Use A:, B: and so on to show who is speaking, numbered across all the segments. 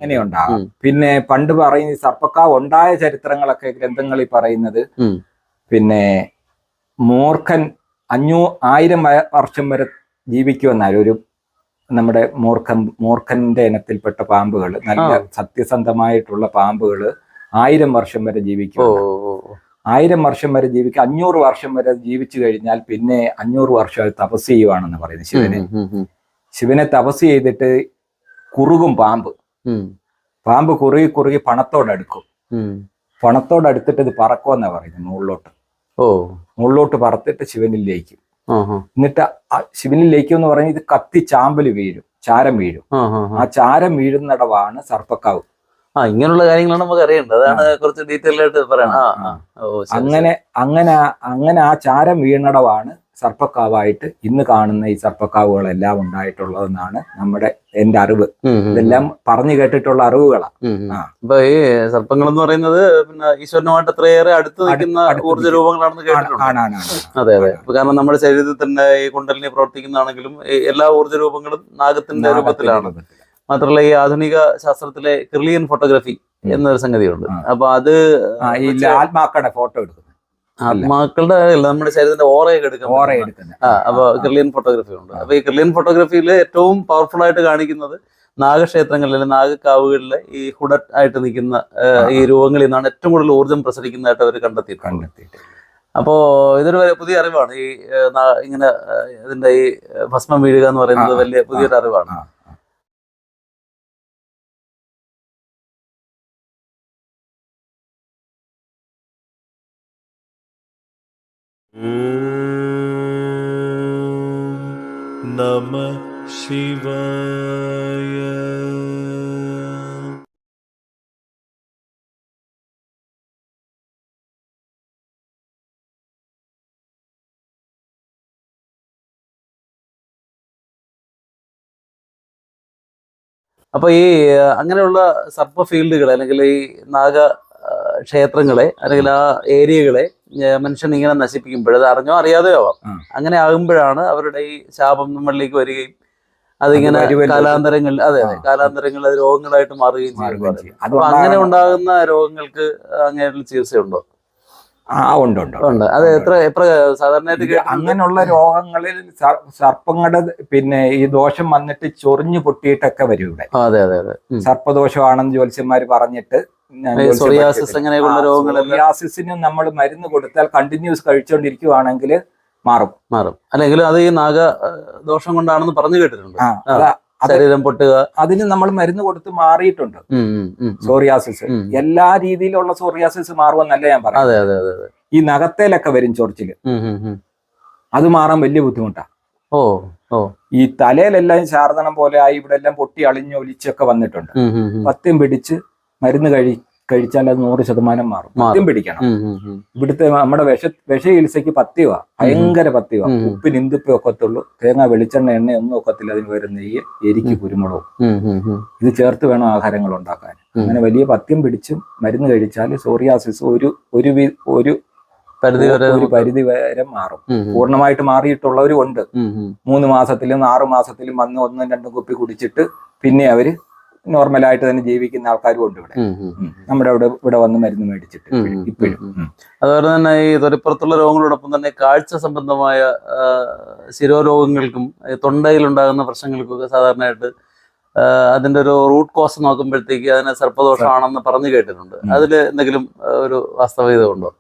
A: ഇങ്ങനെയുണ്ടാകാം. പിന്നെ പണ്ട് പറയുന്ന സർപ്പക്കാവ് ഉണ്ടായ ചരിത്രങ്ങളൊക്കെ ഗ്രന്ഥങ്ങളിൽ പറയുന്നത് പിന്നെ മൂർഖൻ 1000 വർഷം വരെ ജീവിക്കുമെന്നാലും ഒരു നമ്മുടെ മൂർഖന്റെ ഇനത്തിൽപ്പെട്ട പാമ്പുകൾ, നല്ല സത്യസന്ധമായിട്ടുള്ള പാമ്പുകൾ 1000 വർഷം വരെ ജീവിക്കും. 1000 വർഷം വരെ ജീവിക്കുക, 500 വർഷം വരെ ജീവിച്ചു കഴിഞ്ഞാൽ പിന്നെ 500 വർഷം തപസ് ചെയ്യുവാണെന്ന് പറയുന്നത്. ശിവനെ തപസ് ചെയ്തിട്ട് കുറുകും പാമ്പ് കുറുകി പണത്തോടടുക്കും. പണത്തോടടുത്തിട്ട് ഇത് പറക്കുമെന്നാ പറയുന്നത്. മുകളിലോട്ട് പറത്തിട്ട് ശിവനിലേക്കും. എന്നിട്ട് ശിവനിലേക്കും എന്ന് പറഞ്ഞാൽ ഇത് കത്തി ചാമ്പല് വീഴും, ചാരം വീഴും. ആ ചാരം വീഴുന്നിടവാണ് സർപ്പക്കാവ്.
B: ഇങ്ങനെയുള്ള കാര്യങ്ങളാണ് നമുക്ക് അറിയേണ്ടത്. അതാണ് കുറച്ച് ഡീറ്റെയിൽ ആയിട്ട് പറയണം.
A: അങ്ങനെ ആ ചാരം വീണടവാണ് സർപ്പക്കാവായിട്ട് ഇന്ന് കാണുന്ന ഈ സർപ്പക്കാവുകളെല്ലാം ഉണ്ടായിട്ടുള്ളതെന്നാണ് എന്റെ അറിവ്. ഇതെല്ലാം പറഞ്ഞു കേട്ടിട്ടുള്ള അറിവുകളാണ്.
B: അപ്പൊ ഈ സർപ്പങ്ങൾ എന്ന് പറയുന്നത് പിന്നെ ഈശ്വരനുമായിട്ട് അത്രയേറെ അടുത്ത് നിൽക്കുന്ന ഊർജ്ജ രൂപങ്ങളാണെന്ന് കേട്ടിട്ടുണ്ട്. അതെ. കാരണം നമ്മുടെ ശരീരത്തിൽ തന്നെ ഈ കുണ്ടലിനി പ്രവർത്തിക്കുന്നതാണെങ്കിലും എല്ലാ ഊർജ്ജ രൂപങ്ങളും നാഗത്തിന്റെ രൂപത്തിലാണ്. മാത്രമല്ല ഈ ആധുനിക ശാസ്ത്രത്തിലെ കിർലിയൻ ഫോട്ടോഗ്രാഫി എന്നൊരു സംഗതിയുണ്ട്. അപ്പൊ അത്
A: ആത്മാക്കളുടെ ഫോട്ടോ എടുക്കും.
B: ആത്മാക്കളുടെ നമ്മുടെ ശരീരത്തിന്റെ ഓറയൊക്കെ എടുക്കുന്നത്. അപ്പൊ കിർലിയൻ ഫോട്ടോഗ്രാഫി ഉണ്ട്. അപ്പൊ ഈ കിർലിയൻ ഫോട്ടോഗ്രാഫിയിൽ ഏറ്റവും പവർഫുൾ ആയിട്ട് കാണിക്കുന്നത് നാഗക്ഷേത്രങ്ങളിൽ, നാഗക്കാവുകളിലെ ഈ ഹുഡറ്റ് ആയിട്ട് നിൽക്കുന്ന ഈ രൂപങ്ങളിൽ നിന്നാണ് ഏറ്റവും കൂടുതൽ ഊർജ്ജം പ്രസരിക്കുന്നതായിട്ട് അവർ കണ്ടെത്തിയിട്ടുണ്ട്. അപ്പോ ഇതൊരു പുതിയ അറിവാണ്. ഈ ഇങ്ങനെ ഇതിന്റെ ഈ ഭസ്മം വീഴുക എന്ന് പറയുന്നത് വലിയ പുതിയൊരു അറിവാണ്.
C: നമഃ ശിവായ.
B: അപ്പൊ ഈ അങ്ങനെയുള്ള സർപ്പ ഫീൽഡുകൾ അല്ലെങ്കിൽ ഈ നാഗ ക്ഷേത്രങ്ങളെ അല്ലെങ്കിൽ ആ ഏരിയകളെ മനുഷ്യൻ ഇങ്ങനെ നശിപ്പിക്കുമ്പോൾ, അത് അറിഞ്ഞോ അറിയാതെയോ ആവാം, അങ്ങനെ ആകുമ്പോഴാണ് അവരുടെ ഈ ശാപം നമ്മളിലേക്ക് വരികയും അതിങ്ങനെ കാലാന്തരങ്ങളിൽ കാലാന്തരങ്ങളിൽ അത് രോഗങ്ങളായിട്ട് മാറുകയും ചെയ്യും. അപ്പൊ അങ്ങനെ ഉണ്ടാകുന്ന രോഗങ്ങൾക്ക് അങ്ങനെയുള്ള ചികിത്സയുണ്ടോ?
A: ഉണ്ട്.
B: അത് എത്ര സാധാരണയായിട്ട്
A: അങ്ങനെയുള്ള രോഗങ്ങളിൽ സർപ്പങ്ങളുടെ പിന്നെ ഈ ദോഷം വന്നിട്ട് ചൊറിഞ്ഞു പൊട്ടിയിട്ടൊക്കെ വരും ഇവിടെ.
B: അതെ.
A: സർപ്പദോഷമാണെന്ന് ജ്യോത്സ്യന്മാര് പറഞ്ഞിട്ട് സോറിയാസിന് നമ്മൾ മരുന്ന് കൊടുത്താൽ കണ്ടിന്യൂസ് കഴിച്ചുകൊണ്ടിരിക്കുവാണെങ്കിൽ മാറും.
B: അല്ലെങ്കിൽ അത് ഈ നാഗ ദോഷം കൊണ്ടാണെന്ന് പറഞ്ഞു കേട്ടിട്ടുണ്ട്. ശരീരം പൊട്ടുക,
A: അതിന് നമ്മൾ മരുന്ന് കൊടുത്ത് മാറിയിട്ടുണ്ട്. സോറിയാസിസ് എല്ലാ രീതിയിലുള്ള സോറിയാസിസ് മാറുമെന്നല്ല ഞാൻ പറയുന്നത്. ഈ നഖത്തേലൊക്കെ വരും ചൊറിച്ചില്, അത് മാറാൻ വലിയ ബുദ്ധിമുട്ടാണ്. ഈ തലയിലെല്ലാം ശാർദനം പോലെ ആയി ഇവിടെ എല്ലാം പൊട്ടി അളിഞ്ഞ് ഒലിച്ചൊക്കെ വന്നിട്ടുണ്ട്. പത്യം പിടിച്ച് മരുന്ന് കഴിച്ചാൽ അത് 100% മാറും. പത്യം പിടിക്കണം. ഇവിടുത്തെ നമ്മുടെ വിഷ ചികിത്സയ്ക്ക് പത്യവാ, ഭയങ്കര പത്യവാ. ഉപ്പിന് ഇന്തുപ്പേ ഒക്കത്തുള്ളൂ, തേങ്ങ വെളിച്ചെണ്ണ എണ്ണ ഒന്നും ഒക്കത്തില്ല. അതിന് വരുന്ന നെയ്യ്, എരിക്ക് കുരുമുളകും, ഇത് ചേർത്ത് വേണം ആഹാരങ്ങൾ ഉണ്ടാക്കാൻ. അങ്ങനെ വലിയ പത്യം പിടിച്ചും മരുന്ന് കഴിച്ചാൽ സോറിയാസിസ് ഒരു പരിധി വരെ മാറും. പൂർണ്ണമായിട്ട് മാറിയിട്ടുള്ളവരും ഉണ്ട്. 3 മാസത്തിലും 6 മാസത്തിലും വന്ന് 1-2 കുപ്പി കുടിച്ചിട്ട് പിന്നെ അവര് നോർമലായിട്ട് തന്നെ ജീവിക്കുന്ന ആൾക്കാരും ഉണ്ട് ഇവിടെ. നമ്മുടെ ഇവിടെ വന്ന് മരുന്ന് മേടിച്ചിട്ട് ഇപ്പോഴും.
B: അതുപോലെ തന്നെ ഈ തൊലിപ്പുറത്തുള്ള രോഗങ്ങളോടൊപ്പം തന്നെ കാഴ്ച സംബന്ധമായ ശിരോരോഗങ്ങൾക്കും തൊണ്ടയിലുണ്ടാകുന്ന പ്രശ്നങ്ങൾക്കൊക്കെ സാധാരണയായിട്ട് അതിന്റെ ഒരു റൂട്ട് കോസ് നോക്കുമ്പോഴത്തേക്ക് അതിനെ സർപ്പദോഷമാണെന്ന് പറഞ്ഞു കേട്ടിട്ടുണ്ട്. അതിൽ എന്തെങ്കിലും ഒരു വാസ്തവികത ഉണ്ടോ?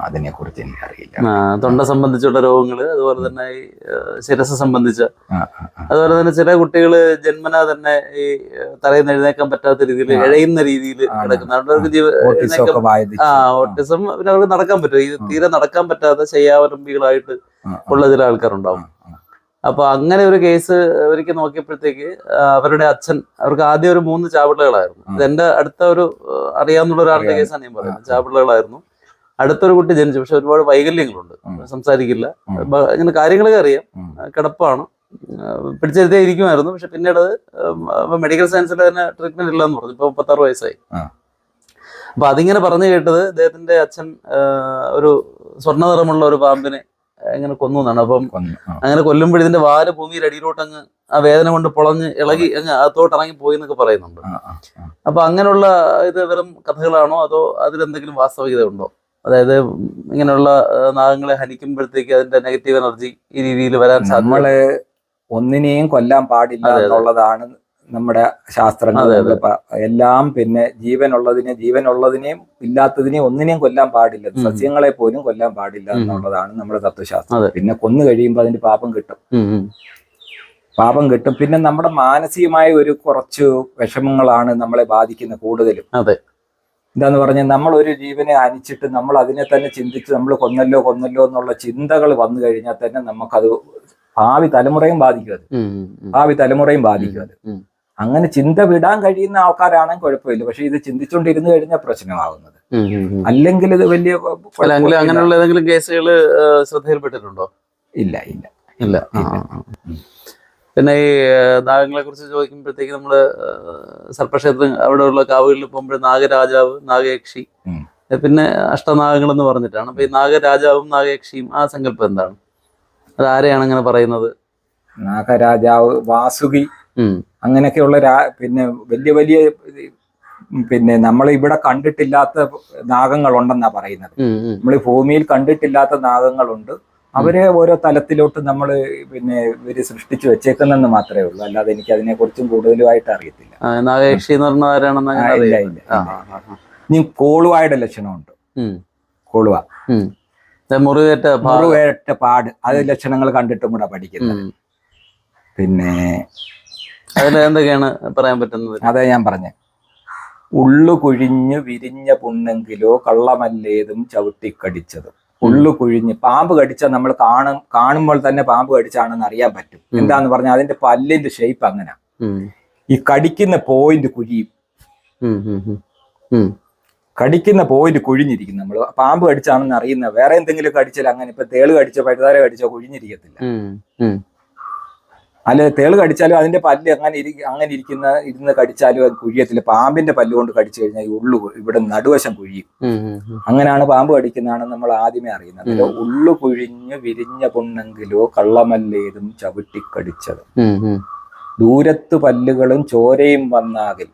A: അതിനെ കുറിച്ച് എനിക്കറിയില്ല.
B: തൊണ്ട സംബന്ധിച്ചുള്ള രോഗങ്ങള്, അതുപോലെ തന്നെ ഈ ശിരസ് സംബന്ധിച്ച, അതുപോലെ തന്നെ ചില കുട്ടികള് ജന്മനാ തന്നെ ഈ തലയിൽ എഴുന്നേക്കാൻ പറ്റാത്ത രീതിയിൽ ഇഴയുന്ന രീതിയിൽ കിടക്കുന്ന ഓട്ടിസം. പിന്നെ അവർക്ക് നടക്കാൻ പറ്റും, ഈ തീരെ നടക്കാൻ പറ്റാത്ത ശയ്യാവലംബികളായിട്ട് ഉള്ള ചില ആൾക്കാരുണ്ടാവും. അപ്പൊ അങ്ങനെ ഒരു കേസ് ഒരിക്കൽ നോക്കിയപ്പോഴത്തേക്ക് അവരുടെ അച്ഛൻ, അവർക്ക് ആദ്യം ഒരു 3 ചാപിള്ളകളായിരുന്നു. ഇതെന്റെ അടുത്ത ഒരു അറിയാവുന്ന ഒരാളുടെ കേസാണ് ഞാൻ പറയുന്നത്. ചാപിള്ളകളായിരുന്നു. അടുത്തൊരു കുട്ടി ജനിച്ചു, പക്ഷെ ഒരുപാട് വൈകല്യങ്ങളുണ്ട്, സംസാരിക്കില്ല, ഇങ്ങനെ കാര്യങ്ങളൊക്കെ അറിയാം, കിടപ്പാണ്, പിടിച്ചെടുത്തേ ഇരിക്കുമായിരുന്നു. പക്ഷെ പിന്നീട് മെഡിക്കൽ സയൻസിൽ തന്നെ ട്രീറ്റ്മെന്റ് ഇല്ല എന്ന് പറഞ്ഞു. ഇപ്പൊ 36 വയസ്സായി. അപ്പൊ അതിങ്ങനെ പറഞ്ഞു കേട്ടത് ഇദ്ദേഹത്തിന്റെ അച്ഛൻ ഒരു സ്വർണ്ണ നിറമുള്ള ഒരു പാമ്പിനെ ഇങ്ങനെ കൊന്നു എന്നാണ്. അപ്പം
A: കൊന്നു.
B: അങ്ങനെ കൊല്ലുമ്പോൾ ഇതിന്റെ വാല് ഭൂമിയിൽ അടിയിലോട്ട് അങ്ങ് ആ വേദന കൊണ്ട് പൊളഞ്ഞ് ഇളകി അങ്ങ് അകത്തോട്ട് ഇറങ്ങി പോയി എന്നൊക്കെ പറയുന്നുണ്ട്. അപ്പൊ അങ്ങനെയുള്ള ഇത് വെറും കഥകളാണോ അതോ അതിലെന്തെങ്കിലും വാസ്തവികത ഉണ്ടോ? അതായത് ഇങ്ങനെയുള്ള നാഗങ്ങളെ ഹനിക്കുമ്പോഴത്തേക്ക് അതിന്റെ നെഗറ്റീവ് എനർജി ഈ രീതിയിൽ വരാൻ സാധ്യത?
A: നമ്മള് ഒന്നിനെയും കൊല്ലാൻ പാടില്ല എന്നുള്ളതാണ് നമ്മുടെ ശാസ്ത്രങ്ങൾ. എല്ലാം പിന്നെ ജീവനുള്ളതിനെയും ഇല്ലാത്തതിനെയും ഒന്നിനെയും കൊല്ലാൻ പാടില്ല, സസ്യങ്ങളെ പോലും കൊല്ലാൻ പാടില്ല എന്നുള്ളതാണ് നമ്മുടെ തത്വശാസ്ത്രം. പിന്നെ കൊന്നു കഴിയുമ്പോൾ അതിന്റെ പാപം കിട്ടും. പിന്നെ നമ്മുടെ മാനസികമായ ഒരു കുറച്ച് വിഷമങ്ങളാണ് നമ്മളെ ബാധിക്കുന്നത് കൂടുതലും. എന്താന്ന് പറഞ്ഞാൽ നമ്മൾ ഒരു ജീവനെ അനിച്ചിട്ട് നമ്മൾ അതിനെ തന്നെ ചിന്തിച്ച് നമ്മൾ കൊന്നല്ലോ എന്നുള്ള ചിന്തകൾ വന്നു കഴിഞ്ഞാൽ തന്നെ നമുക്കത് ഭാവി തലമുറയും ബാധിക്കും അത്. അങ്ങനെ ചിന്ത വിടാൻ കഴിയുന്ന ആൾക്കാരാണെങ്കിൽ കുഴപ്പമില്ല. പക്ഷെ ഇത് ചിന്തിച്ചുകൊണ്ടിരുന്നു കഴിഞ്ഞാൽ പ്രശ്നമാകുന്നത്. അല്ലെങ്കിൽ ഇത് വലിയ
B: അങ്ങനെയുള്ള ഏതെങ്കിലും കേസുകൾ ശ്രദ്ധയിൽപ്പെട്ടിട്ടുണ്ടോ?
A: ഇല്ല.
B: പിന്നെ ഈ നാഗങ്ങളെ കുറിച്ച് ചോദിക്കുമ്പോഴത്തേക്ക് നമ്മള് സർപ്പക്ഷേത്രം അവിടെയുള്ള കാവുകളിൽ പോകുമ്പോൾ നാഗരാജാവ്, നാഗയക്ഷി, പിന്നെ അഷ്ടനാഗങ്ങൾ എന്ന് പറഞ്ഞിട്ടാണ്. അപ്പൊ ഈ നാഗരാജാവും നാഗയക്ഷിയും ആ സങ്കല്പം എന്താണ്? അത് ആരെയാണ് അങ്ങനെ പറയുന്നത്?
A: നാഗരാജാവ്, വാസുകി, അങ്ങനെയൊക്കെയുള്ള പിന്നെ വലിയ പിന്നെ നമ്മൾ ഇവിടെ കണ്ടിട്ടില്ലാത്ത നാഗങ്ങളുണ്ടെന്നാ പറയുന്നത്. നമ്മൾ ഭൂമിയിൽ കണ്ടിട്ടില്ലാത്ത നാഗങ്ങളുണ്ട്. അവരെ ഓരോ തലത്തിലോട്ട് നമ്മൾ പിന്നെ ഇവര് സൃഷ്ടിച്ചു വെച്ചേക്കുന്നെന്ന് മാത്രമേ ഉള്ളൂ. അല്ലാതെ എനിക്ക് അതിനെ കുറിച്ചും കൂടുതലുമായിട്ട് അറിയത്തില്ല.
B: നാഗയക്ഷി എന്ന് പറഞ്ഞ ആരാണെന്ന്
A: ഇനി കോളുവായുടെ ലക്ഷണമുണ്ട്. കോളുവ മുറിവേറ്റ പാട്, അത് ലക്ഷണങ്ങൾ കണ്ടിട്ടും കൂടെ പഠിക്കുന്നത്. പിന്നെ
B: എന്തൊക്കെയാണ് പറയാൻ പറ്റുന്നത്?
A: അതാ ഞാൻ പറഞ്ഞ ഉള്ളു കുഴിഞ്ഞു വിരിഞ്ഞ പുണ്ണെങ്കിലോ കള്ളമല്ലേതും ചവിട്ടിക്കടിച്ചത്. ഉള്ളു കുഴിഞ്ഞ് പാമ്പ് കടിച്ചാൽ നമ്മൾ കാണുമ്പോൾ തന്നെ പാമ്പ് കടിച്ചാണെന്ന് അറിയാൻ പറ്റും. എന്താന്ന് പറഞ്ഞാൽ അതിന്റെ പല്ലിന്റെ ഷേപ്പ് അങ്ങനെ, ഈ കടിക്കുന്ന പോയിന്റ് കുഴിഞ്ഞിരിക്കും. നമ്മൾ പാമ്പ് കടിച്ചാണെന്ന് അറിയുന്ന. വേറെ എന്തെങ്കിലും കടിച്ചാൽ അങ്ങനെ, ഇപ്പൊ തേള് കടിച്ചോ പഴുതാര കടിച്ചോ കുഴിഞ്ഞിരിക്കത്തില്ല. അല്ലെ തേള് കടിച്ചാലും അതിന്റെ പല്ല് അങ്ങനെ ഇരുന്ന് കടിച്ചാലും അത് കുഴിയത്തില്ല. പാമ്പിന്റെ പല്ല് കൊണ്ട് കടിച്ചു കഴിഞ്ഞാൽ ഈ ഉള്ളു ഇവിടെ നടുവശം കുഴിയും. അങ്ങനെയാണ് പാമ്പ് കടിക്കുന്നതാണ് നമ്മൾ ആദ്യമേ അറിയുന്നത്. ഉള്ളു കുഴിഞ്ഞ് വിരിഞ്ഞ പുണ്ണെങ്കിലോ കള്ളമല്ലേതും ചവിട്ടിക്കടിച്ചത്. ദൂരത്തു പല്ലുകളും ചോരയും വന്നാകിൽ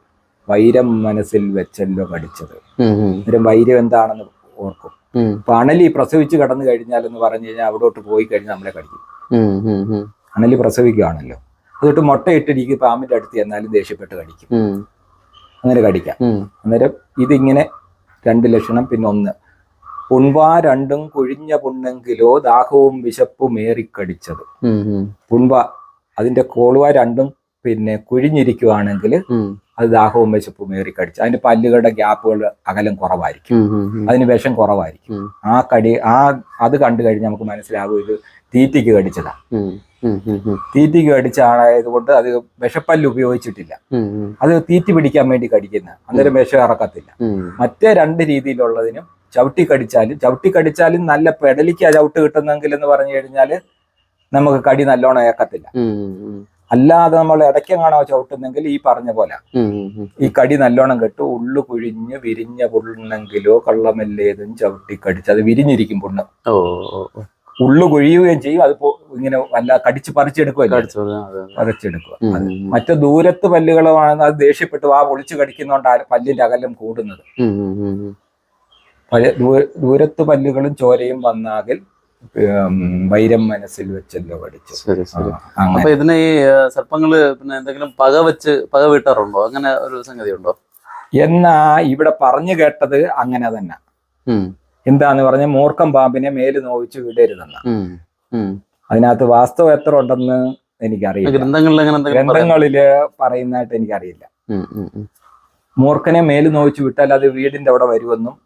A: വൈരം മനസ്സിൽ വെച്ചല്ലോ കടിച്ചത്. അന്നേരം വൈരം എന്താണെന്ന് ഓർക്കും. ഇപ്പൊ അണലി പ്രസവിച്ച് കടന്നു കഴിഞ്ഞാൽ എന്ന് പറഞ്ഞു കഴിഞ്ഞാൽ അവിടോട്ട് പോയി കഴിഞ്ഞാൽ നമ്മളെ കടിക്കും. അണലി പ്രസവിക്കുകയാണല്ലോ, അതൊട്ട് മുട്ടയിട്ടിരിക്കും. പാമ്പിന്റെ അടുത്ത് ചെന്നാലും ദേഷ്യപ്പെട്ട് കടിക്കും. അങ്ങനെ കടിക്കാം. അന്നേരം ഇതിങ്ങനെ രണ്ട് ലക്ഷണം. പിന്നെ ഒന്ന്, പുൺവാ രണ്ടും കുഴിഞ്ഞ പുണ്ണെങ്കിലോ ദാഹവും വിശപ്പും ഏറിക്കടിച്ചത്. പുൺവ അതിന്റെ കോളുവ രണ്ടും പിന്നെ കുഴിഞ്ഞിരിക്കുവാണെങ്കിൽ അത് ദാഹവും വിശപ്പും ഏറിക്കടിച്ച് അതിന്റെ പല്ലുകളുടെ ഗ്യാപ്പുകൾ അകലം കുറവായിരിക്കും, അതിന് വിഷം കുറവായിരിക്കും. അത് കണ്ടു കഴിഞ്ഞാൽ നമുക്ക് മനസ്സിലാവും ഇത് തീറ്റിക്ക് കടിച്ചതാ. തീറ്റിക്ക് കടിച്ചായതുകൊണ്ട് അത് വിഷപ്പല്ല് ഉപയോഗിച്ചിട്ടില്ല, അത് തീറ്റി പിടിക്കാൻ വേണ്ടി കടിക്കുന്ന. അന്നേരം വിഷം ഇറക്കത്തില്ല. മറ്റേ രണ്ട് രീതിയിലുള്ളതിനും ചവിട്ടിക്കടിച്ചാലും നല്ല പെടലിക്ക് ചവിട്ട് കിട്ടുന്നെങ്കിൽ എന്ന് പറഞ്ഞു കഴിഞ്ഞാല് നമുക്ക് കടി നല്ലോണം ഏക്കത്തില്ല. അല്ലാതെ നമ്മൾ ഇടയ്ക്കെങ്ങാണോ ചവിട്ടുന്നെങ്കിൽ ഈ പറഞ്ഞ പോലെ ഈ കടി നല്ലോണം കെട്ടു. ഉള്ളു കുഴിഞ്ഞ് വിരിഞ്ഞ പുണ്ണെങ്കിലോ കള്ളമല്ലേതും ചവിട്ടിക്കടിച്ച് അത് വിരിഞ്ഞിരിക്കും പുണ്ണ്. ഉള്ളു കൊഴിയുകയും ചെയ്യും. അത് ഇങ്ങനെ വല്ല കടിച്ച് പറിച്ചെടുക്കുക. മറ്റു ദൂരത്ത് പല്ലുകളുമാണ് അത് ദേഷ്യപ്പെട്ട് പൊളിച്ച് കടിക്കുന്നോണ്ട് പല്ലിന്റെ അകലം കൂടുന്നത്. ദൂരത്ത് പല്ലുകളും ചോരയും വന്നാകിൽ വൈരം മനസ്സിൽ വെച്ചല്ലോ കടിച്ചു.
B: അപ്പൊ ഇതിന് ഈ സർപ്പങ്ങള് പിന്നെ എന്തെങ്കിലും പക വീട്ടാറുണ്ടോ? അങ്ങനെ ഒരു സംഗതി ഉണ്ടോ?
A: എന്നാ ഇവിടെ പറഞ്ഞു കേട്ടത് അങ്ങനെ തന്നെ. എന്താന്ന് പറഞ്ഞ മൂർഖം പാമ്പിനെ മേല് നോവിച്ച് വിടരുതെന്ന. അതിനകത്ത് വാസ്തവം എത്ര ഉണ്ടെന്ന് എനിക്കറിയില്ല. ഗ്രന്ഥങ്ങളില് പറയുന്നതായിട്ട് എനിക്കറിയില്ല. മൂർഖനെ മേല് നോവിച്ച് വിട്ടാൽ അത് വീടിന്റെ അവിടെ വരുമെന്നും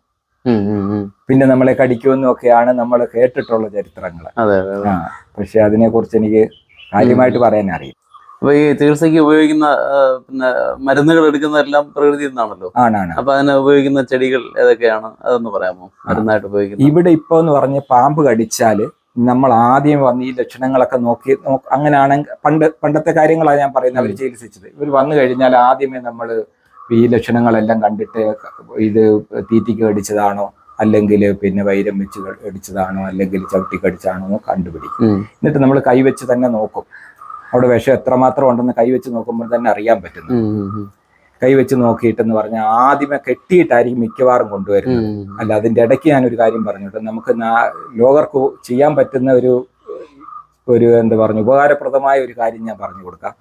A: പിന്നെ നമ്മളെ കടിക്കുമെന്നും ഒക്കെയാണ് നമ്മൾ കേട്ടിട്ടുള്ള ചരിത്രങ്ങൾ. പക്ഷെ അതിനെ കുറിച്ച് എനിക്ക് കാര്യമായിട്ട് പറയാൻ അറിയില്ല.
B: അപ്പൊ ഈ ചികിത്സയ്ക്ക് ഉപയോഗിക്കുന്ന പിന്നെ മരുന്നുകൾ എടുക്കുന്നതെല്ലാം പ്രകൃതിയിൽ നിന്നാണല്ലോ.
A: ആണ്.
B: അപ്പൊ അതിന് ഉപയോഗിക്കുന്ന ചെടികൾ ഏതൊക്കെയാണ്, അതൊന്ന് പറയാമോ? മരുന്നായിട്ട് ഉപയോഗിക്കുന്നത്
A: ഇവിടെ ഇപ്പൊ എന്ന് പറഞ്ഞ് പാമ്പ് കടിച്ചാല് നമ്മൾ ആദ്യം വന്ന് ഈ ലക്ഷണങ്ങളൊക്കെ നോക്കി അങ്ങനെയാണെങ്കിൽ പണ്ടത്തെ കാര്യങ്ങളാണ് ഞാൻ പറയുന്നത്. അവർ ചികിത്സിച്ചത്. ഇവർ വന്നു കഴിഞ്ഞാൽ ആദ്യമേ നമ്മൾ ഈ ലക്ഷണങ്ങളെല്ലാം കണ്ടിട്ട് ഇത് തീറ്റിക്ക് കടിച്ചതാണോ അല്ലെങ്കിൽ പിന്നെ വൈരം വെച്ച് അടിച്ചതാണോ അല്ലെങ്കിൽ ചവിട്ടി കടിച്ചാണോ കണ്ടുപിടിക്കും. എന്നിട്ട് നമ്മൾ കൈവച്ച് തന്നെ നോക്കും അവിടെ വിഷം എത്രമാത്രം ഉണ്ടെന്ന് കൈവച്ച് നോക്കുമ്പോൾ തന്നെ അറിയാൻ പറ്റുന്നു. കൈവച്ച് നോക്കിയിട്ടെന്ന് പറഞ്ഞാൽ ആദ്യമേ കെട്ടിയിട്ടായിരിക്കും മിക്കവാറും കൊണ്ടുവരുന്നത്. അല്ല, അതിന്റെ ഇടയ്ക്ക് ഞാനൊരു കാര്യം പറഞ്ഞിട്ട് നമുക്ക് ലോകർക്ക് ചെയ്യാൻ പറ്റുന്ന ഒരു എന്താ പറഞ്ഞു ഉപകാരപ്രദമായ ഒരു കാര്യം ഞാൻ പറഞ്ഞു കൊടുക്കാം.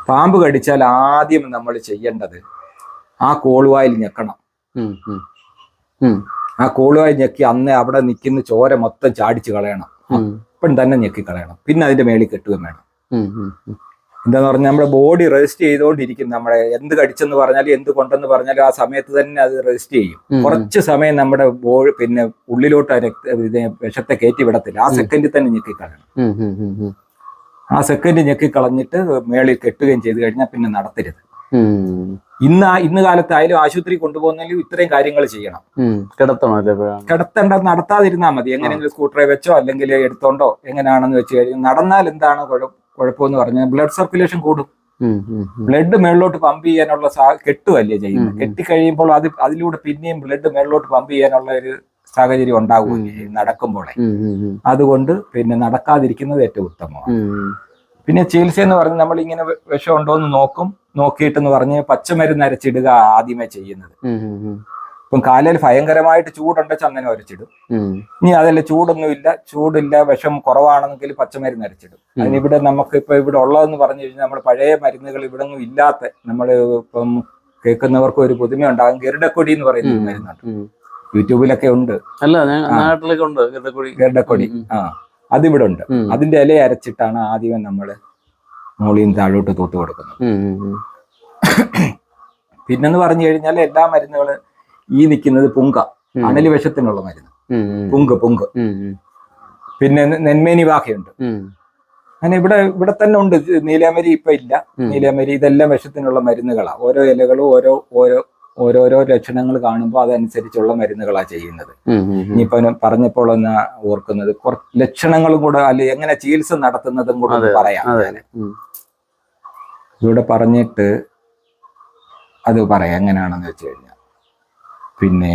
A: പാമ്പ് കടിച്ചാൽ ആദ്യം നമ്മൾ ചെയ്യേണ്ടത് ആ കോളുവായിൽ ഞെക്കണം. ആ കോളുവായിൽ ഞെക്കി അന്ന് അവിടെ നിൽക്കുന്ന ചോര മൊത്തം ചാടിച്ച് കളയണം. അപ്പം തന്നെ ഞെക്കി കളയണം. പിന്നെ അതിന്റെ മേളിൽ കെട്ടുകയും വേണം. എന്താന്ന് പറഞ്ഞാൽ നമ്മുടെ ബോഡി റെസ്റ്റ് ചെയ്തുകൊണ്ടിരിക്കും. നമ്മുടെ എന്ത് കടിച്ചെന്ന് പറഞ്ഞാലും എന്ത് കൊണ്ടെന്ന് പറഞ്ഞാലും ആ സമയത്ത് തന്നെ അത് റെസ്റ്റ് ചെയ്യും. കുറച്ച് സമയം നമ്മുടെ പിന്നെ ഉള്ളിലോട്ട് വിഷത്തെ കയറ്റി വിടത്തില്ല. ആ സെക്കൻഡിൽ തന്നെ ഞെക്കിക്കളയണം. ആ സെക്കൻഡ് ഞെക്കിക്കളഞ്ഞിട്ട് മേളിൽ കെട്ടുകയും ചെയ്ത് കഴിഞ്ഞാൽ പിന്നെ നടത്തരുത്. ഇന്ന് കാലത്തായാലും ആശുപത്രി കൊണ്ടുപോകുന്നതിലും ഇത്രയും കാര്യങ്ങൾ ചെയ്യണം. കിടത്തണ്ട, നടത്താതിരുന്നാൽ മതി. എങ്ങനെയെങ്കിലും സ്കൂട്ടറെ വെച്ചോ അല്ലെങ്കിൽ എടുത്തോണ്ടോ എങ്ങനെയാണെന്ന് വെച്ച് കഴിഞ്ഞാൽ നടന്നാൽ എന്താണ് കുഴപ്പമെന്ന് പറഞ്ഞാൽ ബ്ലഡ് സർക്കുലേഷൻ കൂടും. ബ്ലഡ് മേളിലോട്ട് പമ്പ് ചെയ്യാനുള്ള കെട്ടുമല്ലേ ചെയ്യുന്നത്. കെട്ടിക്കഴിയുമ്പോൾ അതിലൂടെ പിന്നെയും ബ്ലഡ് മേളിലോട്ട് പമ്പ് ചെയ്യാനുള്ള ഒരു സാഹചര്യം ഉണ്ടാകുമല്ലേ നടക്കുമ്പോഴേ. അതുകൊണ്ട് പിന്നെ നടക്കാതിരിക്കുന്നത് ഏറ്റവും ഉത്തമമാണ്. പിന്നെ ചികിത്സ എന്ന് പറഞ്ഞാൽ നമ്മൾ ഇങ്ങനെ വിഷം ഉണ്ടോ എന്ന് നോക്കിയിട്ടെന്ന് പറഞ്ഞ് പച്ചമരുന്ന് അരച്ചിടുക ആദ്യമേ ചെയ്യുന്നത്. ഇപ്പം കാലയിൽ ഭയങ്കരമായിട്ട് ചൂടുണ്ട്, ചന്ദനം അരച്ചിടും. ഇനി അതല്ല ചൂടില്ല വിഷം കുറവാണെങ്കിൽ പച്ചമരുന്ന് അരച്ചിടും. അതിനിവിടെ നമുക്ക് ഇപ്പൊ ഇവിടെ ഉള്ളതെന്ന് പറഞ്ഞു കഴിഞ്ഞാൽ നമ്മൾ പഴയ മരുന്നുകൾ ഇവിടെ ഒന്നും ഇല്ലാത്ത, നമ്മൾ ഇപ്പം കേൾക്കുന്നവർക്ക് ഒരു പുതുമ ഉണ്ടാകും. ഗരുഡക്കൊടി എന്ന് പറയുന്ന മരുന്നുണ്ട്, യൂട്യൂബിലൊക്കെ ഉണ്ട്. ഗരുഡക്കൊടി അതിവിടെ ഉണ്ട്. അതിന്റെ ഇല അരച്ചിട്ടാണ് ആദ്യമേ നമ്മള് മോളിന്ന് താഴോട്ട് തൂത്ത് കൊടുക്കുന്നത്. പിന്നെന്ന് പറഞ്ഞു കഴിഞ്ഞാൽ എല്ലാ മരുന്നുകള് ഈ നിൽക്കുന്നത് പുങ്ക, അണലി വിഷത്തിനുള്ള മരുന്ന് പുങ്ക്. പിന്നെ നെന്മേനി വാഹയുണ്ട്. അങ്ങനെ ഇവിടെ തന്നെ ഉണ്ട്. നീലാമരി ഇപ്പൊ ഇല്ല. നീലാമരി ഇതെല്ലാം വിഷത്തിനുള്ള മരുന്നുകളാണ്. ഓരോ ഇലകളും ഓരോരോ ലക്ഷണങ്ങൾ കാണുമ്പോൾ അതനുസരിച്ചുള്ള മരുന്നുകളാണ് ചെയ്യുന്നത്. ഇനിയിപ്പോ പറഞ്ഞപ്പോൾ ഒന്ന് ഓർക്കുന്നത് ലക്ഷണങ്ങളും കൂടെ അല്ലെ എങ്ങനെ ചികിത്സ നടത്തുന്നതും കൂടെ പറയാം. ഇവിടെ പറഞ്ഞിട്ട് അത് പറയാം എങ്ങനെയാണെന്ന് വെച്ച് കഴിഞ്ഞാൽ, പിന്നെ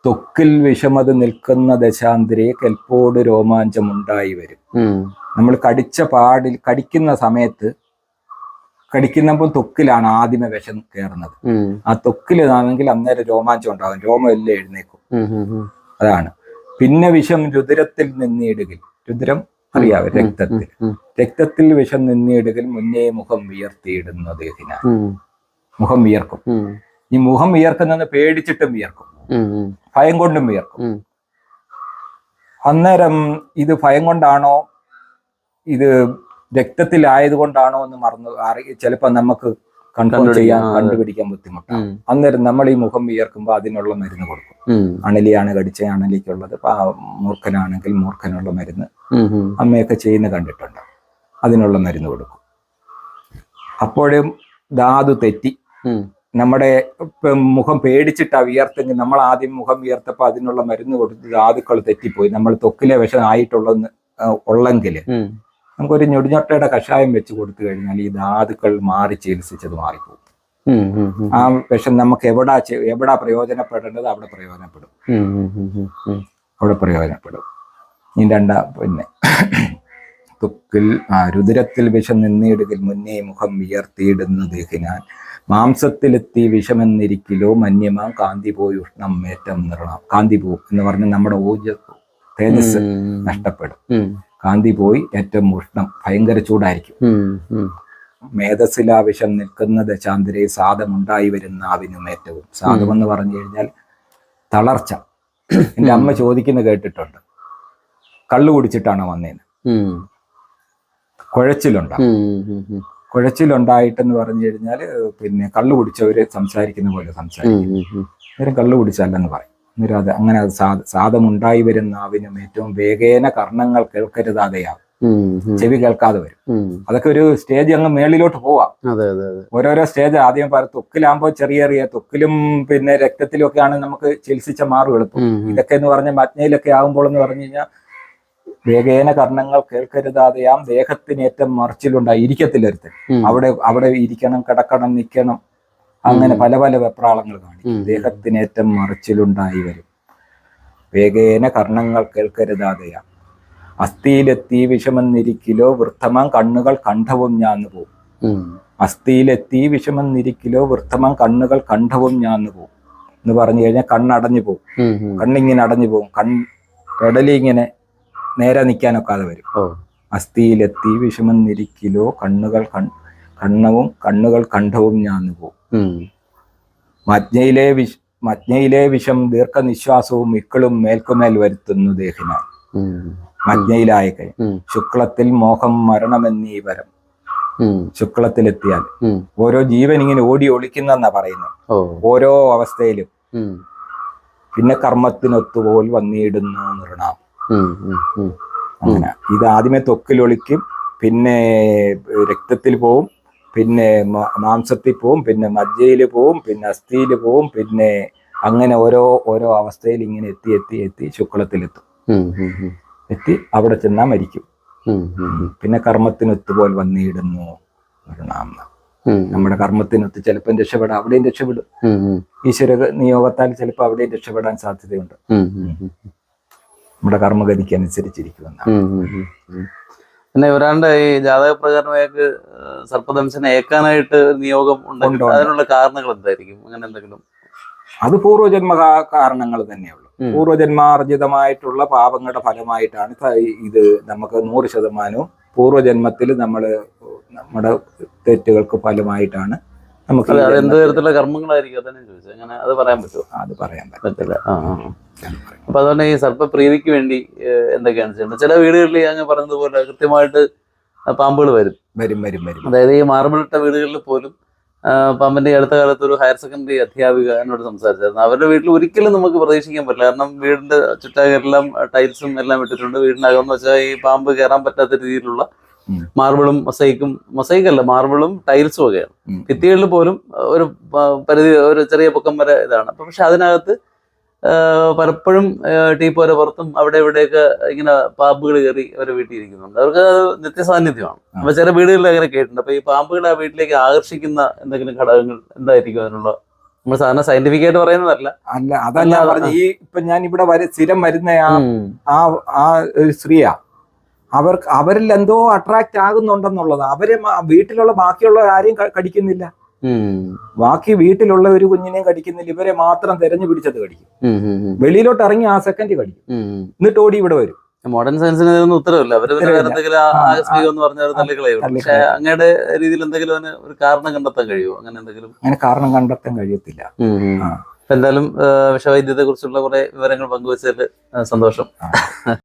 A: ത്വക്കിൽ വിഷമത് നിൽക്കുന്ന ദശാന്തരെ കെൽപ്പോട് രോമാഞ്ചം ഉണ്ടായി വരും. നമ്മൾ കടിക്കുന്ന സമയത്ത് കടിക്കുന്നപ്പോൾ ത്വക്കിലാണ് ആദ്യമേ വിഷം കയറുന്നത്. ആ ത്വക്കിലാണെങ്കിൽ അന്നേരം രോമാഞ്ചം ഉണ്ടാകും, രോമം എല്ലാം എഴുന്നേക്കും. അതാണ്. പിന്നെ വിഷം രുതിരത്തിൽ നിന്നിടുകിൽ, രുതിരം അറിയാവേ, രക്തത്തിൽ വിഷം നിന്നിടുകിൽ മുന്നേ മുഖം വിയർത്തിയിടുന്ന ദേഹിനാൽ. മുഖം വിയർക്കും. ഈ മുഖം വിയർക്കുന്നത് പേടിച്ചിട്ടും വിയർക്കും, ഭയം കൊണ്ടും വിയർക്കും. അന്നേരം ഇത് ഭയം കൊണ്ടാണോ ഇത് രക്തത്തിലായതുകൊണ്ടാണോ എന്ന് ചിലപ്പോൾ നമുക്ക് കണ്ടുപിടിക്കാൻ ബുദ്ധിമുട്ടാണ്. അന്നേരം നമ്മൾ ഈ മുഖം വിയർക്കുമ്പോൾ അതിനുള്ള മരുന്ന് കൊടുക്കും. അണലിയാണ് കടിച്ച അണലിക്കുള്ളത്, മൂർഖനാണെങ്കിൽ മൂർഖനുള്ള മരുന്ന് അമ്മയൊക്കെ ചെയ്യുന്ന കണ്ടിട്ടുണ്ട്. അതിനുള്ള മരുന്ന് കൊടുക്കും. അപ്പോഴും ധാതു തെറ്റി നമ്മുടെ മുഖം പേടിച്ചിട്ടാ വിയർത്തെങ്കിൽ നമ്മൾ ആദ്യം മുഖം വിയർത്തപ്പോൾ അതിനുള്ള മരുന്ന് കൊടുത്ത് ധാതുക്കൾ തെറ്റിപ്പോയി. നമ്മൾ ത്വക്കിലെ വിഷം ഉള്ളെങ്കിൽ നമുക്കൊരു ഞൊടിഞ്ഞൊട്ടയുടെ കഷായം വെച്ച് കൊടുത്തു കഴിഞ്ഞാൽ ഈ ധാതുക്കൾ മാറി ചികിത്സിച്ചത് മാറിപ്പോകും. ആ വിഷം നമുക്ക് എവിടാ പ്രയോജനപ്പെടേണ്ടത് അവിടെ പ്രയോജനപ്പെടും. ഈ പിന്നെ ത്വക്കിൽ രുതിരത്തിൽ വിഷം നിന്നിടുകിൽ മുന്നേ മുഖം വിയർത്തിയിടുന്ന ദേഹിനാൽ മാംസത്തിലെത്തി വിഷമെന്നിരിക്കലോ മന്യമാം കാന്തി പോയി ഉഷ്ണം ഏറ്റം നിറണം. കാന്തി പോവും എന്ന് പറഞ്ഞാൽ നമ്മുടെ തേജസ് നഷ്ടപ്പെടും. കാന്തി പോയി ഏറ്റവും ഉഷ്ണം, ഭയങ്കര ചൂടായിരിക്കും. മേധസ്സിലാ വിഷം നിൽക്കുന്ന ദശാന്തരെ സാദമുണ്ടായി വരുന്ന ആവിനും ഏറ്റവും. സാദം എന്ന് പറഞ്ഞു കഴിഞ്ഞാൽ തളർച്ച. എൻ്റെ അമ്മ ചോദിക്കുന്ന കേട്ടിട്ടുണ്ട്, കള്ളു കുടിച്ചിട്ടാണോ വന്നേന്ന്. കുഴച്ചിലുണ്ടായിട്ടെന്ന് പറഞ്ഞു കഴിഞ്ഞാൽ പിന്നെ കള്ളു കുടിച്ചവര് സംസാരിക്കുന്ന പോലെ സംസാരിക്കും. അന്നേരം കള്ളു കുടിച്ചല്ലെന്ന് പറയും. അന്നേരം അങ്ങനെ സാദമുണ്ടായി വരുന്ന ആവിനും ഏറ്റവും വേഗേന കർണങ്ങൾ കേൾക്കരുതാതെയാവും, ചെവി കേൾക്കാതെ വരും. അതൊക്കെ ഒരു സ്റ്റേജ് അങ്ങ് മേളിലോട്ട് പോവാം. ഓരോരോ സ്റ്റേജ് ആദ്യം ത്വക്കിലാകുമ്പോൾ ചെറിയ ത്വക്കിലും പിന്നെ രക്തത്തിലും ഒക്കെയാണ് നമുക്ക് ചികിത്സിച്ച മാറും എളുപ്പം. ഇതൊക്കെ എന്ന് പറഞ്ഞാൽ മജ്ഞയിലൊക്കെ ആകുമ്പോൾ എന്ന് പറഞ്ഞു കഴിഞ്ഞാൽ വേഗേന കർണങ്ങൾ കേൾക്കരുതാതെയാം ദേഹത്തിന് ഏറ്റവും മറിച്ചിലുണ്ടായി. ഇരിക്കത്തില്ലരുത്ത്, അവിടെ ഇരിക്കണം, കിടക്കണം, നിൽക്കണം, അങ്ങനെ പല വെപ്രാളങ്ങൾ കാണിക്കും. ദേഹത്തിനേറ്റം മറിച്ചിലുണ്ടായി വരും. വേഗേന കർണങ്ങൾ കേൾക്കരുതാതെയാ. അസ്ഥിയിലെത്തി വിഷമെന്നിരിക്കിലോ വൃത്തമാം കണ്ണുകൾ കണ്ഠവും ഞാന്നു പോവും. അസ്ഥിയിലെത്തി വിഷമെന്നിരിക്കിലോ വൃത്തമാം കണ്ണുകൾ കണ്ഠവും ഞാന്നു പോവും എന്ന് പറഞ്ഞു കഴിഞ്ഞാൽ കണ്ണടഞ്ഞു പോകും. കണ്ണിങ്ങനെ അടഞ്ഞു പോകും. പെടലി ഇങ്ങനെ നേരെ നിൽക്കാനൊക്കാതെ വരും. അസ്ഥിയിലെത്തി വിഷമെന്നിരിക്കിലോ കണ്ണുകൾ കണ്ഠവും ഞാന്നു പോവും. മജ്ഞയിലെ വിഷം ദീർഘനിശ്വാസവും ഇക്കളും മേൽക്കുമേൽ വരുത്തുന്നു ദേഹിനാൽ. മജ്ഞയിലായ കൈ ശുക്ലത്തിൽ മോഹം മരണമെന്നീ വരം. ശുക്ലത്തിലെത്തിയാൽ ഓരോ ജീവൻ ഇങ്ങനെ ഓടി ഒളിക്കുന്നെന്നാ പറയുന്നത് ഓരോ അവസ്ഥയിലും. പിന്നെ കർമ്മത്തിനൊത്തുപോൽ വന്നിടുന്നു നിർണാം. അങ്ങനെ ഇത് ആദ്യമേ ത്വക്കിലൊളിക്കും, പിന്നെ രക്തത്തിൽ പോവും, പിന്നെ മാംസത്തിൽ പോവും, പിന്നെ മജ്ജയിൽ പോവും, പിന്നെ അസ്ഥിയിൽ പോവും, പിന്നെ അങ്ങനെ ഓരോ അവസ്ഥയിൽ ഇങ്ങനെ എത്തി ശുക്ലത്തിലെത്തും. എത്തി അവിടെ ചെന്നാ മരിക്കും. പിന്നെ കർമ്മത്തിനൊത്തുപോൽ വന്നിടുന്നു മരണാം. നമ്മുടെ കർമ്മത്തിനൊത്ത് ചിലപ്പോൾ രക്ഷപ്പെടാം, അവിടെയും രക്ഷപ്പെടും. ഈശ്വര നിയോഗത്താൽ ചിലപ്പോൾ അവിടെയും രക്ഷപ്പെടാൻ സാധ്യതയുണ്ട്. നമ്മുടെ കർമ്മഗതിക്ക് അനുസരിച്ചിരിക്കുമെന്നാണ്.
B: പിന്നെ ഇവരാണ്ട് ഈ ജാതകപ്രകാരം അയാൾക്ക് സർപ്പദംശനെ ഏക്കാനായിട്ട് നിയോഗം ഉണ്ടോ? അതിനുള്ള കാരണങ്ങൾ എന്തായിരിക്കും? അങ്ങനെ എന്തെങ്കിലും?
A: അത് പൂർവ്വജന്മ കാരണങ്ങൾ തന്നെയുള്ളൂ. പൂർവ്വജന്മാർജിതമായിട്ടുള്ള പാപങ്ങളുടെ ഫലമായിട്ടാണ് ഇത്. നമുക്ക് 100% പൂർവ്വജന്മത്തിൽ നമ്മുടെ തെറ്റുകൾക്ക് ഫലമായിട്ടാണ് നമുക്ക്.
B: എന്ത് തരത്തിലുള്ള കർമ്മങ്ങളായിരിക്കും അതാണ് ചോദിച്ചത്. അങ്ങനെ അത് പറയാൻ പറ്റുമോ?
A: അത് പറയാൻ
B: പറ്റില്ല. അപ്പൊ അതുകൊണ്ട് ഈ സർപ്പപ്രീതിക്ക് വേണ്ടി എന്തൊക്കെയാണ് ചെയ്യുന്നത്? ചില വീടുകളിൽ അങ്ങ് പറഞ്ഞതുപോലെ കൃത്യമായിട്ട് പാമ്പുകൾ വരും. അതായത് ഈ മാർബിളിട്ട വീടുകളിൽ പോലും പാമ്പിന്റെ അടുത്ത കാലത്ത് ഒരു ഹയർ സെക്കൻഡറി അധ്യാപിക എന്നോട് സംസാരിച്ചായിരുന്നു. അവരുടെ വീട്ടിൽ ഒരിക്കലും നമുക്ക് പ്രതീക്ഷിക്കാൻ പറ്റില്ല. കാരണം വീടിന്റെ ചുറ്റാകെല്ലാം ടൈൽസും എല്ലാം ഇട്ടിട്ടുണ്ട്. വീടിനകമെന്ന് വെച്ചാൽ ഈ പാമ്പ് കയറാൻ പറ്റാത്ത രീതിയിലുള്ള മാർബിളും മൊസൈക്കല്ല, മാർബിളും ടൈൽസും ഒക്കെയാണ്. ഭിത്തികളിൽ പോലും ഒരു ചെറിയ പൊക്കം വരെ ഇതാണ്. പക്ഷെ അതിനകത്ത് പലപ്പോഴും ടീപ്പോര പുറത്തും അവിടെ ഇവിടെയൊക്കെ ഇങ്ങനെ പാമ്പുകൾ കയറി അവരെ വീട്ടിൽ ഇരിക്കുന്നുണ്ട്. അവർക്ക് അത് നിത്യസാന്നിധ്യമാണ്. അപ്പൊ ചില വീടുകളിൽ അങ്ങനെ കേട്ടിട്ടുണ്ട്. അപ്പൊ ഈ പാമ്പുകളെ ആ വീട്ടിലേക്ക് ആകർഷിക്കുന്ന എന്തെങ്കിലും ഘടകങ്ങൾ എന്തായിരിക്കും അതിനുള്ള? നമ്മൾ സാധാരണ സയന്റിഫിക് ആയിട്ട് പറയുന്നതല്ല.
A: അതല്ല ഈ ഇപ്പൊ ഞാൻ ഇവിടെ സ്ഥിരം വരുന്ന ആ ഒരു സ്ത്രീയാ, അവരിൽ എന്തോ അട്രാക്ട് ആകുന്നുണ്ടെന്നുള്ളത്. അവരെ വീട്ടിലുള്ള ബാക്കിയുള്ള ആരെയും കടിക്കുന്നില്ല. ബാക്കി വീട്ടിലുള്ള ഒരു കുഞ്ഞിനെയും കടിക്കുന്നില്ല. ഇവരെ മാത്രം തെരഞ്ഞു പിടിച്ചത് കടിക്കും. വെളിയിലോട്ട് ഇറങ്ങി ആ സെക്കൻഡ് കടിക്കും. എന്നിട്ട് ഓടി ഇവിടെ വരും.
B: മോഡേൺ സയൻസിന് ഉത്തരവില്ല. അവര് എന്തെങ്കിലും ആകസ്മികം എന്ന് പറഞ്ഞാൽ തള്ളിക്കളയും. പക്ഷെ അങ്ങയുടെ രീതിയിൽ എന്തെങ്കിലും അതിന് ഒരു കാരണം കണ്ടെത്താൻ കഴിയുമോ? അങ്ങനെ എന്തെങ്കിലും?
A: അങ്ങനെ കാരണം കണ്ടെത്താൻ കഴിയത്തില്ല.
B: എന്തായാലും വിഷവൈദ്യത്തെ കുറിച്ചുള്ള കുറെ വിവരങ്ങൾ പങ്കുവച്ചതിൽ സന്തോഷം.